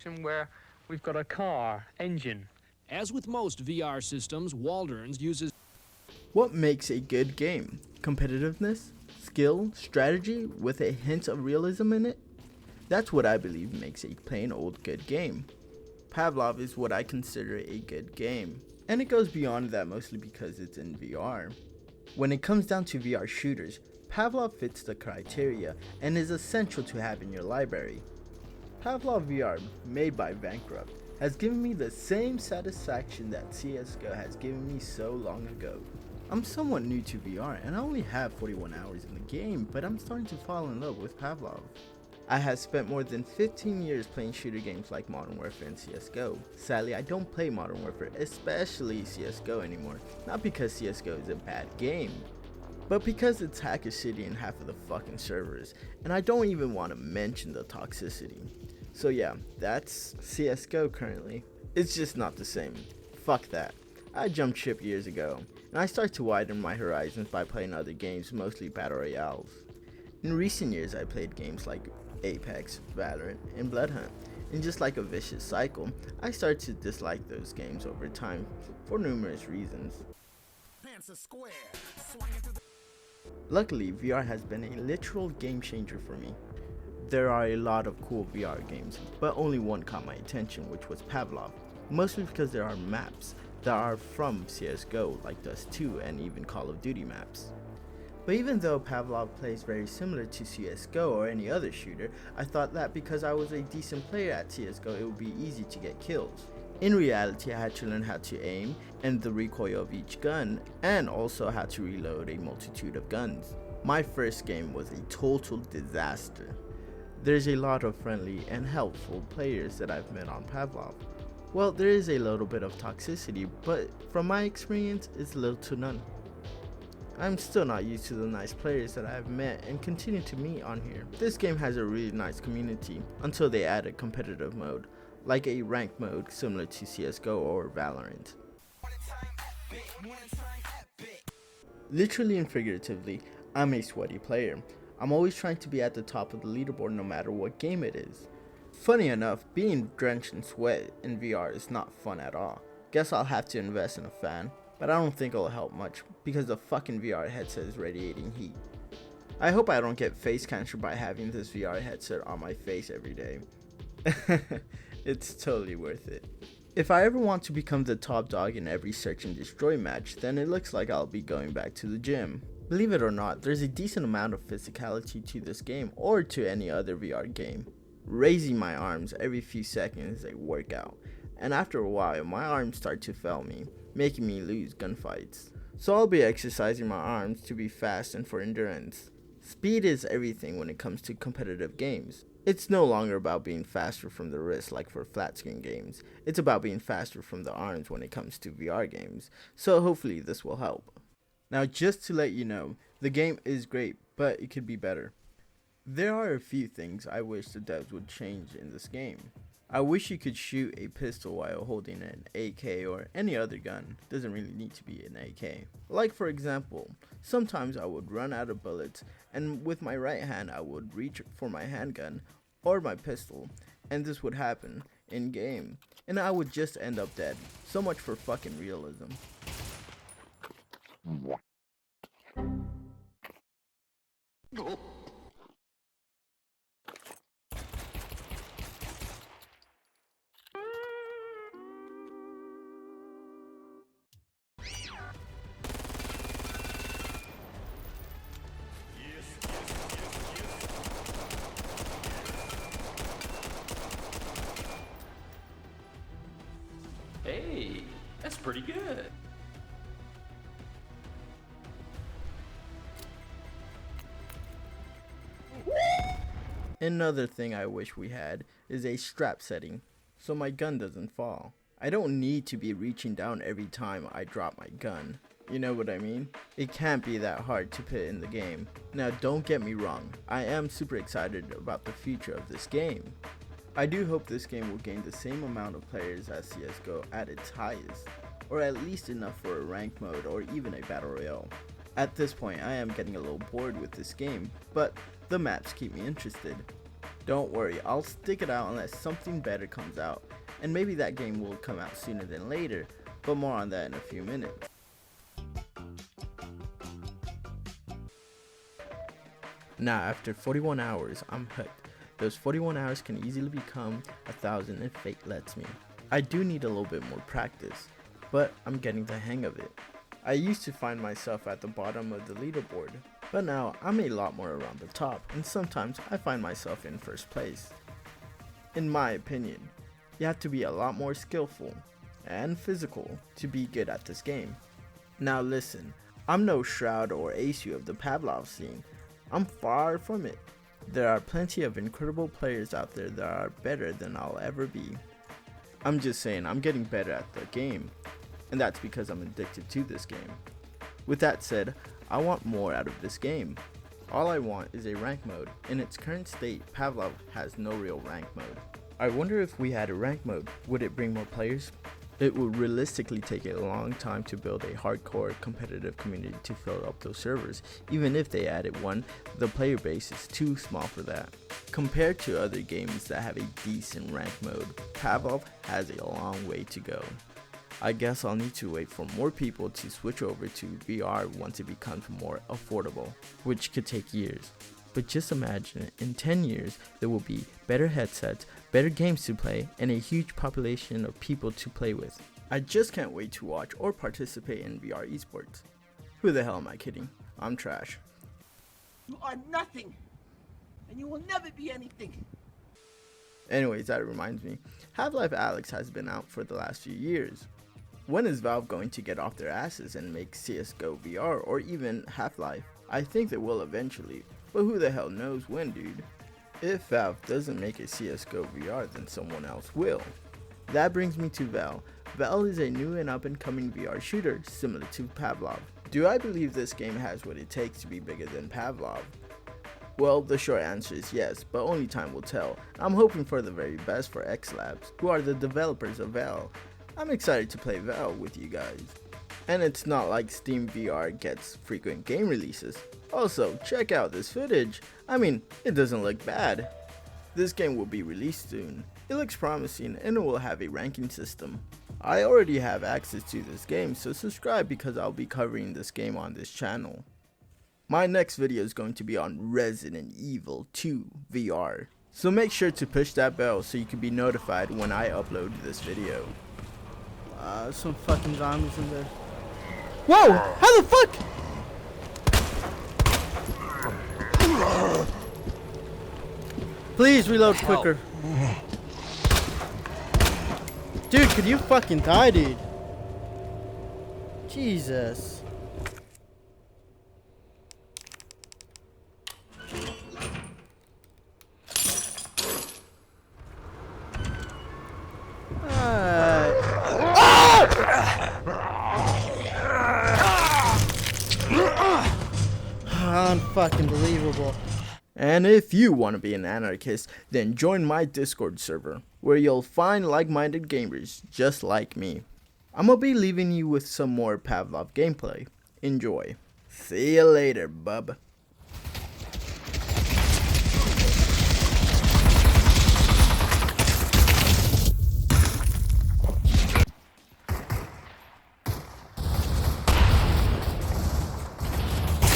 where we've got a car, engine. As with most VR systems, Waldron's uses What makes a good game? Competitiveness? Skill? Strategy? With a hint of realism in it? That's what I believe makes a plain old good game. Pavlov is what I consider a good game, and it goes beyond that mostly because it's in VR. When it comes down to VR shooters, Pavlov fits the criteria and is essential to have in your library. Pavlov VR, made by Bankrupt, has given me the same satisfaction that CSGO has given me so long ago. I'm somewhat new to VR and I only have 41 hours in the game, but I'm starting to fall in love with Pavlov. I have spent more than 15 years playing shooter games like Modern Warfare and CSGO. Sadly, I don't play Modern Warfare, especially CSGO anymore, not because CSGO is a bad game, but because it's Hacker City in half of the fucking servers, and I don't even want to mention the toxicity. So yeah, that's CSGO currently. It's just not the same. Fuck that. I jumped ship years ago, and I started to widen my horizons by playing other games, mostly Battle Royales. In recent years, I played games like Apex, Valorant, and Bloodhunt, and just like a vicious cycle, I started to dislike those games over time for numerous reasons. Luckily, VR has been a literal game changer for me. There are a lot of cool VR games, but only one caught my attention, which was Pavlov, mostly because there are maps that are from CSGO like Dust 2 and even Call of Duty maps. But even though Pavlov plays very similar to CSGO or any other shooter, I thought that because I was a decent player at CSGO it would be easy to get kills. In reality, I had to learn how to aim and the recoil of each gun, and also how to reload a multitude of guns. My first game was a total disaster. There's a lot of friendly and helpful players that I've met on Pavlov. Well, there is a little bit of toxicity, but from my experience, it's little to none. I'm still not used to the nice players that I've met and continue to meet on here. This game has a really nice community until they add a competitive mode, like a ranked mode similar to CSGO or Valorant. Literally and figuratively, I'm a sweaty player. I'm always trying to be at the top of the leaderboard no matter what game it is. Funny enough, being drenched in sweat in VR is not fun at all. Guess I'll have to invest in a fan. But I don't think it'll help much because the fucking VR headset is radiating heat. I hope I don't get face cancer by having this VR headset on my face every day. It's totally worth it. If I ever want to become the top dog in every search and destroy match, then it looks like I'll be going back to the gym. Believe it or not, there's a decent amount of physicality to this game or to any other VR game. Raising my arms every few seconds is a workout, and after a while my arms start to fail me, making me lose gunfights. So I'll be exercising my arms to be fast and for endurance. Speed is everything when it comes to competitive games. It's no longer about being faster from the wrist like for flat screen games. It's about being faster from the arms when it comes to VR games. So hopefully this will help. Now just to let you know, the game is great, but it could be better. There are a few things I wish the devs would change in this game. I wish you could shoot a pistol while holding an AK or any other gun. Doesn't really need to be an AK. Like for example, sometimes I would run out of bullets and with my right hand I would reach for my handgun or my pistol, and this would happen in game and I would just end up dead. So much for fucking realism. Hey, that's pretty good. Another thing I wish we had is a strap setting, so my gun doesn't fall. I don't need to be reaching down every time I drop my gun. You know what I mean? It can't be that hard to put in the game. Now don't get me wrong, I am super excited about the future of this game. I do hope this game will gain the same amount of players as CSGO at its highest, or at least enough for a ranked mode or even a battle royale. At this point I am getting a little bored with this game, but the maps keep me interested. Don't worry, I'll stick it out unless something better comes out, and maybe that game will come out sooner than later, but more on that in a few minutes. Now after 41 hours, I'm hooked. Those 41 hours can easily become 1,000 if fate lets me. I do need a little bit more practice, but I'm getting the hang of it. I used to find myself at the bottom of the leaderboard, but now I'm a lot more around the top, and sometimes I find myself in first place. In my opinion, you have to be a lot more skillful and physical to be good at this game. Now listen, I'm no Shroud or Aceu of the Pavlov scene. I'm far from it. There are plenty of incredible players out there that are better than I'll ever be. I'm just saying I'm getting better at the game, and that's because I'm addicted to this game. With that said, I want more out of this game. All I want is a rank mode. In its current state, Pavlov has no real rank mode. I wonder if we had a rank mode, would it bring more players? It would realistically take a long time to build a hardcore competitive community to fill up those servers. Even if they added one, the player base is too small for that. Compared to other games that have a decent rank mode, Pavlov has a long way to go. I guess I'll need to wait for more people to switch over to VR once it becomes more affordable, which could take years. But just imagine, in 10 years, there will be better headsets, better games to play, and a huge population of people to play with. I just can't wait to watch or participate in VR esports. Who the hell am I kidding? I'm trash. You are nothing, and you will never be anything. Anyways, that reminds me, Half-Life Alyx has been out for the last few years. When is Valve going to get off their asses and make CSGO VR or even Half-Life? I think they will eventually, but who the hell knows when, dude? If Valve doesn't make a CSGO VR, then someone else will. That brings me to Val. Val is a new and up and coming VR shooter similar to Pavlov. Do I believe this game has what it takes to be bigger than Pavlov? Well, the short answer is yes, but only time will tell. I'm hoping for the very best for X Labs, who are the developers of Val. I'm excited to play Val with you guys. And it's not like Steam VR gets frequent game releases. Also, check out this footage. I mean, it doesn't look bad. This game will be released soon. It looks promising and it will have a ranking system. I already have access to this game, so subscribe because I'll be covering this game on this channel. My next video is going to be on Resident Evil 2 VR. So make sure to push that bell so you can be notified when I upload this video. Some fucking zombies in there. Whoa! How the fuck? Please reload quicker. Dude, could you fucking die, dude? Jesus. Unfucking believable. And if you want to be an anarchist, then join my Discord server, where you'll find like-minded gamers just like me. I'm gonna be leaving you with some more Pavlov gameplay. Enjoy. See you later, bub.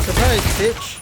Surprise, bitch.